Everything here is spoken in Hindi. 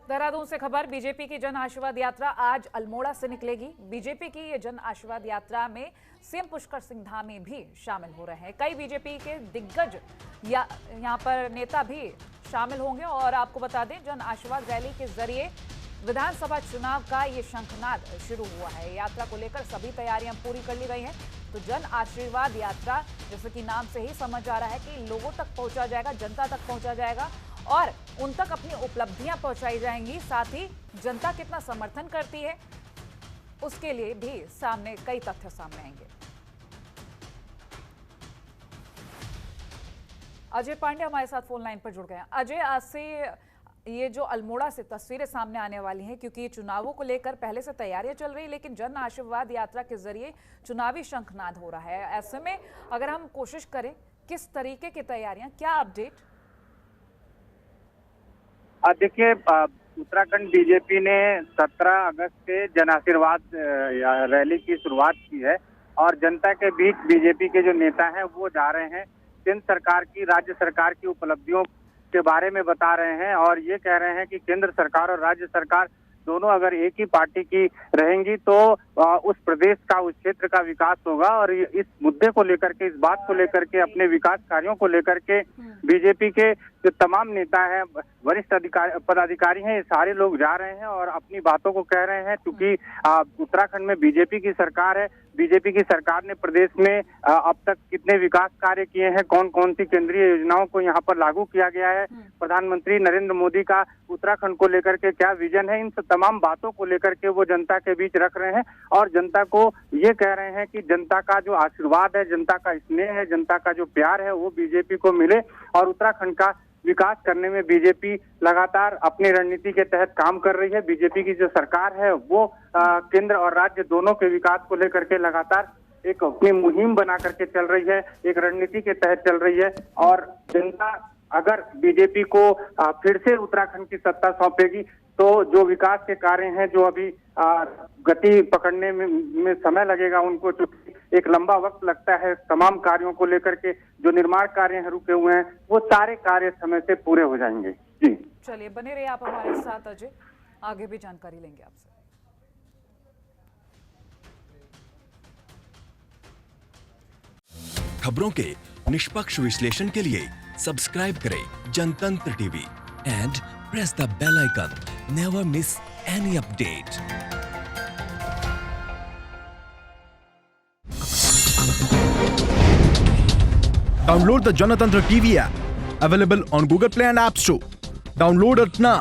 देहरादून से खबर। बीजेपी की जन आशीर्वाद यात्रा आज अल्मोड़ा से निकलेगी। बीजेपी की ये जन आशीर्वाद यात्रा में सीएम पुष्कर सिंह धामी भी शामिल हो रहे हैं। कई बीजेपी के दिग्गज यहाँ पर नेता भी शामिल होंगे। और आपको बता दें, जन आशीर्वाद रैली के जरिए विधानसभा चुनाव का ये शंखनाद शुरू हुआ है। यात्रा को लेकर सभी तैयारियां पूरी कर ली गई हैं। तो जन आशीर्वाद यात्रा, जैसे कि नाम से ही समझ आ रहा है कि लोगों तक पहुंचा जाएगा, जनता तक पहुंचा जाएगा और उन तक अपनी उपलब्धियां पहुंचाई जाएंगी। साथ ही जनता कितना समर्थन करती है उसके लिए भी सामने कई तथ्य सामने आएंगे। अजय पांडे हमारे साथ फोन लाइन पर जुड़ गए हैं। अजय, आज से ये जो अल्मोड़ा से तस्वीरें सामने आने वाली हैं, क्योंकि चुनावों को लेकर पहले से तैयारियां चल रही, लेकिन जन आशीर्वाद यात्रा के जरिए चुनावी शंखनाद हो रहा है। ऐसे में अगर हम कोशिश करें, किस तरीके की तैयारियां, क्या अपडेट? देखिए, उत्तराखंड बीजेपी ने 17 अगस्त से जन आशीर्वाद रैली की शुरुआत की है और जनता के बीच बीजेपी के जो नेता हैं वो जा रहे हैं, केंद्र सरकार की, राज्य सरकार की उपलब्धियों के बारे में बता रहे हैं और ये कह रहे हैं कि केंद्र सरकार और राज्य सरकार दोनों अगर एक ही पार्टी की रहेंगी तो उस प्रदेश का, उस क्षेत्र का विकास होगा। और इस मुद्दे को लेकर के, इस बात को लेकर के, अपने विकास कार्यों को लेकर के बीजेपी के जो तमाम नेता हैं, वरिष्ठ पदाधिकारी हैं, ये सारे लोग जा रहे हैं और अपनी बातों को कह रहे हैं। क्योंकि उत्तराखंड में बीजेपी की सरकार है, बीजेपी की सरकार ने प्रदेश में अब तक कितने विकास कार्य किए हैं, कौन कौन सी केंद्रीय योजनाओं को यहाँ पर लागू किया गया है, प्रधानमंत्री नरेंद्र मोदी का उत्तराखंड को लेकर के क्या विजन है, इन तमाम बातों को लेकर के वो जनता के बीच रख रहे हैं और जनता को ये कह रहे हैं कि जनता का जो आशीर्वाद है, जनता का स्नेह है, जनता का जो प्यार है वो बीजेपी को मिले और उत्तराखंड का विकास करने में बीजेपी लगातार अपनी रणनीति के तहत काम कर रही है। बीजेपी की जो सरकार है वो केंद्र और राज्य दोनों के विकास को लेकर के लगातार एक अपनी मुहिम बना करके चल रही है, एक रणनीति के तहत चल रही है और जनता अगर बीजेपी को फिर से उत्तराखंड की सत्ता सौंपेगी तो जो विकास के कार्य हैं, जो अभी गति पकड़ने में समय लगेगा उनको, चूंकि एक लंबा वक्त लगता है तमाम कार्यों को लेकर के, जो निर्माण कार्य हैं रुके हुए हैं, वो सारे कार्य समय से पूरे हो जाएंगे। जी चलिए, बने रहिए आप हमारे साथ अजय, आगे भी जानकारी लेंगे आपसे। खबरों के निष्पक्ष विश्लेषण के लिए सब्सक्राइब करें Janatantra TV and press the bell icon. Never miss any update. Download the Janatantra TV app, available on Google Play and App Store. Download it now.